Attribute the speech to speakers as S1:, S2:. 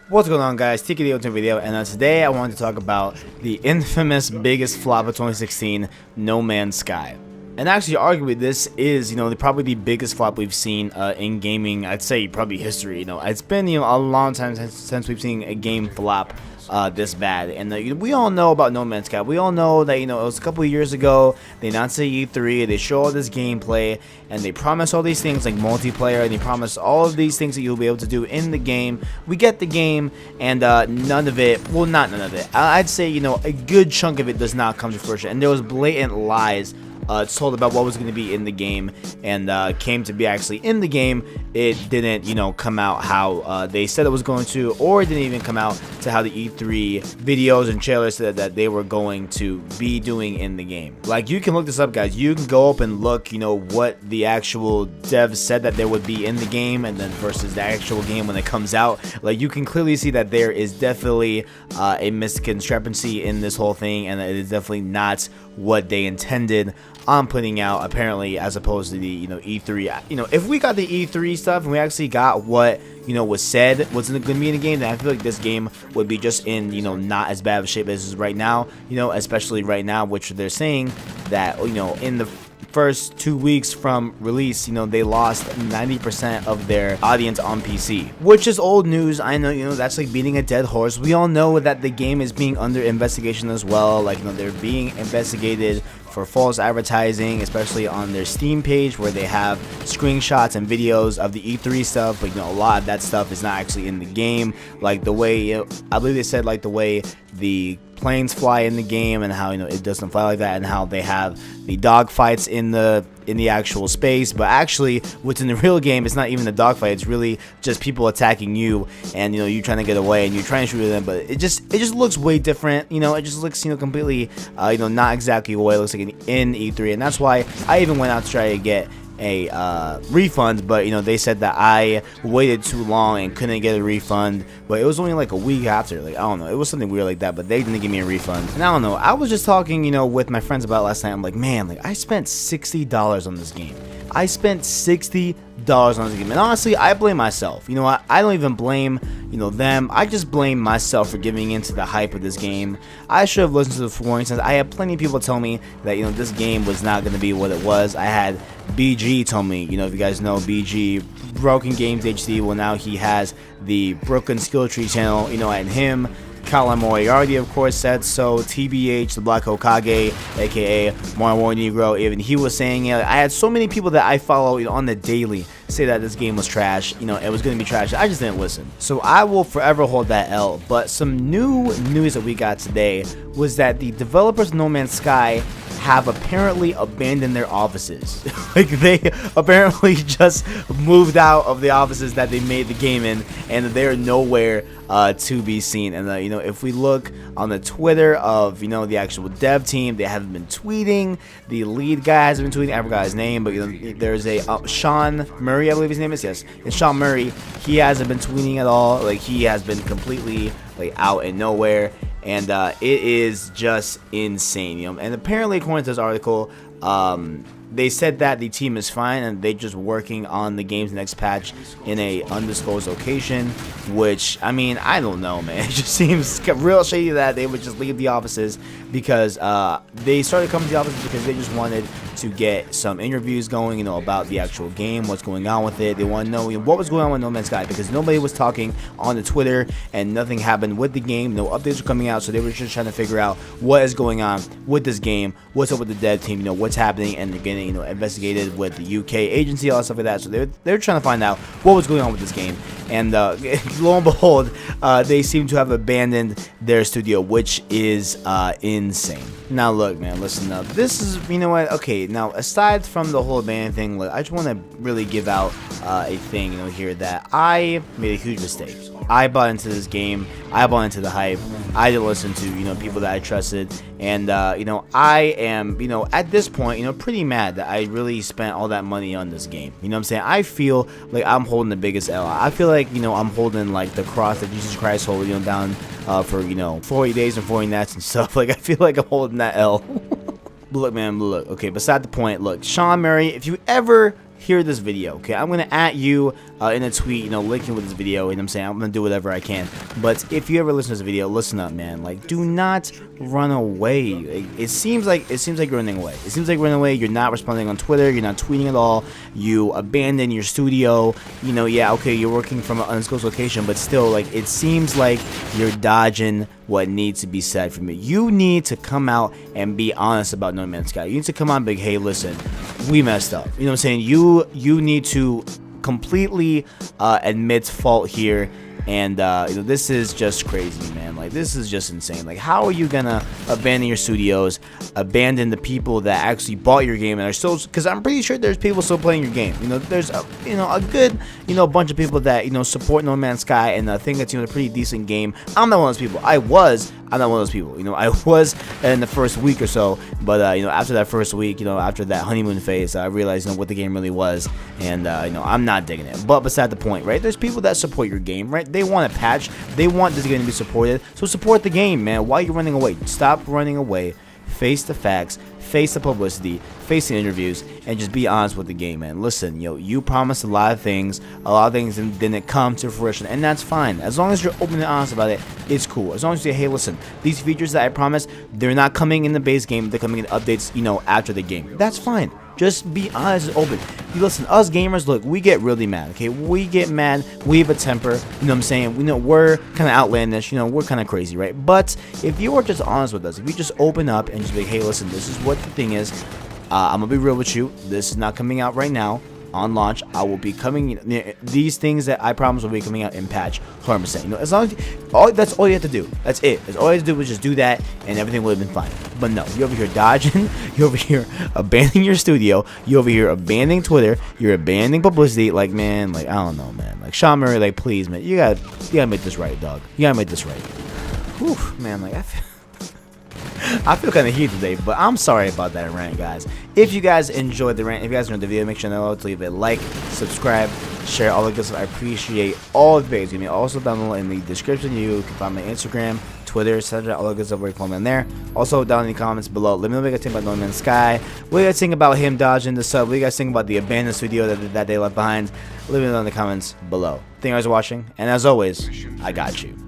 S1: What's going on, guys? TKD to video, and today I wanted to talk about the infamous biggest flop of 2016, No Man's Sky. And actually, arguably, this is, probably the biggest flop we've seen in gaming. I'd say probably history. It's been, a long time since we've seen a game flop this bad. And we all know about No Man's Sky. We all know that, it was a couple of years ago. They announced at E3. They show all this gameplay, and they promise all these things like multiplayer, and they promise all of these things that you'll be able to do in the game. We get the game, and none of it. Well, not none of it. I'd say, a good chunk of it does not come to fruition. And there was blatant lies told about what was going to be in the game, and came to be actually in the game. It didn't, come out how they said it was going to, or it didn't even come out to how the E3 videos and trailers said that they were going to be doing in the game. Like, you can look this up, guys. You can go up and look, what the actual devs said that there would be in the game, and then versus the actual game when it comes out. Like, you can clearly see that there is definitely a misconception in this whole thing, and it is definitely not what they intended on putting out, apparently, as opposed to the E3. If we got the E3 stuff and we actually got what was said was going to be in the game, then I feel like this game would be just in not as bad of a shape as it is right now. Especially right now, which they're saying that in the first 2 weeks from release, they lost 90% of their audience on PC, which is old news. I know, that's like beating a dead horse. We all know that the game is being under investigation as well. Like, they're being investigated for false advertising, especially on their Steam page, where they have screenshots and videos of the E3 stuff. But a lot of that stuff is not actually in the game. Like the way, I believe they said, like the way the planes fly in the game, and how it doesn't fly like that, and how they have the dog fights in the actual space. But actually, what's in the real game, it's not even a dogfight. It's really just people attacking you, and you trying to get away, and you're trying to shoot them. But it just looks way different. It just looks completely not exactly what it looks like in E3, and that's why I even went out to try to get a refund, but they said that I waited too long and couldn't get a refund. But it was only like a week after. Like, I don't know, it was something weird like that, but they didn't give me a refund. And I don't know, I was just talking with my friends about it last night. I'm like, man, like, I spent $60 on this game. I spent $60 on this game, and honestly, I blame myself. I don't even blame them. I just blame myself for giving into the hype of this game. I should have listened to the warning signs. I had plenty of people tell me that this game was not going to be what it was. I had BG tell me, if you guys know BG, Broken Games HD, well, now he has the Brooklyn Skill Tree channel, and him, Colin Moriarty, of course, said so. TBH, the Black Hokage, aka Mario Negro, even he was saying it. I had so many people that I follow on the daily say that this game was trash. It was going to be trash. I just didn't listen. So I will forever hold that L. But some new news that we got today was that the developers of No Man's Sky have apparently abandoned their offices. Like, they apparently just moved out of the offices that they made the game in, and they're nowhere to be seen. And if we look on the Twitter of the actual dev team, they haven't been tweeting. The lead guy hasn't been tweeting. I forgot his name, but there's a Sean Murray, I believe his name is. Yes, and Sean Murray, he hasn't been tweeting at all. Like, he has been completely out and nowhere. And it is just insane, And apparently, according to this article, they said that the team is fine and they're just working on the game's next patch in a undisclosed location. Which, I mean, I don't know, man. It just seems real shady that they would just leave the offices, because they started coming to the offices because they just wanted to get some interviews going, about the actual game, what's going on with it. They want to know what was going on with No Man's Sky, because nobody was talking on the Twitter and nothing happened with the game. No updates were coming out, so they were just trying to figure out what is going on with this game, what's up with the dev team, what's happening, and they're getting investigated with the UK agency, all that stuff like that. So they're trying to find out what was going on with this game, and lo and behold, they seem to have abandoned their studio, which is insane. Now look, man, listen up. This is, what? Okay, now aside from the whole abandoned thing, look, I just want to really give out a thing, here, that I made a huge mistake. I bought into this game. I bought into the hype. I didn't listen to people that I trusted, and I am at this point pretty mad that I really spent all that money on this game. What I'm saying? I feel like I'm holding the biggest L. I feel like I'm holding like the cross that Jesus Christ hold down for 40 days and 40 nights and stuff. Like, I feel like I'm holding that L. Look, man, look. Okay, beside the point. Look, Sean Murray, if you ever hear this video, okay? I'm gonna at you in a tweet, linking with this video, and I'm saying I'm gonna do whatever I can. But if you ever listen to this video, listen up, man. Like, do not run away. It seems like you're running away. It seems like you're running away. You're not responding on Twitter. You're not tweeting at all. You abandon your studio. Yeah, okay, you're working from an undisclosed location, but still, like, it seems like you're dodging what needs to be said from you. You need to come out and be honest about No Man's Sky. You need to come out and be like, hey, listen, we messed up. You know what I'm saying? You need to completely admit fault here. And this is just crazy, man. Like, this is just insane. Like, how are you gonna abandon your studios, abandon the people that actually bought your game and are still? Because I'm pretty sure there's people still playing your game. There's a good bunch of people that support No Man's Sky and think it's a pretty decent game. I'm not one of those people. I'm not one of those people. I was in the first week or so, but after that first week, after that honeymoon phase, I realized what the game really was, and I'm not digging it. But beside the point, right? There's people that support your game, right? They want a patch. They want this game to be supported. So support the game, man. Why are you running away? Stop running away. Face the facts. Face the publicity. Face the interviews, and just be honest with the game, man. Listen, you promised a lot of things and didn't come to fruition, and that's fine. As long as you're open and honest about it, it's cool. As long as you say, hey, listen, these features that I promised, they're not coming in the base game. They're coming in updates, after the game. That's fine. Just be honest and open. Listen, us gamers, look, we get really mad, okay? We get mad. We have a temper. You know what I'm saying? We're kind of outlandish. We're kind of crazy, right? But if you are just honest with us, if you just open up and just be like, hey, listen, this is what the thing is. I'm going to be real with you. This is not coming out right now. On launch, I will be coming. These things that I promise will be coming out in patch 100%. As long as that's all you have to do. That's it. That's all you have to do is just do that, and everything would have been fine. But no, you're over here dodging. You're over here abandoning your studio. You're over here abandoning Twitter. You're abandoning publicity. Like, man, like, I don't know, man. Like, Sean Murray, like, please, man, you gotta make this right, dog. You gotta make this right. Whew, man, like, I feel kind of heated today, but I'm sorry about that rant, guys. If you guys enjoyed the rant, if you guys enjoyed the video, make sure to leave a like, subscribe, share, all the good stuff. I appreciate all the videos. Give me also down below in the description. You can find my Instagram, Twitter, etc. All the good stuff where you follow me in there. Also down in the comments below, let me know what you guys think about No Man's Sky. What do you guys think about him dodging the sub? What do you guys think about the abandoned studio that they left behind? Let me know in the comments below. Thank you guys for watching, and as always, I got you.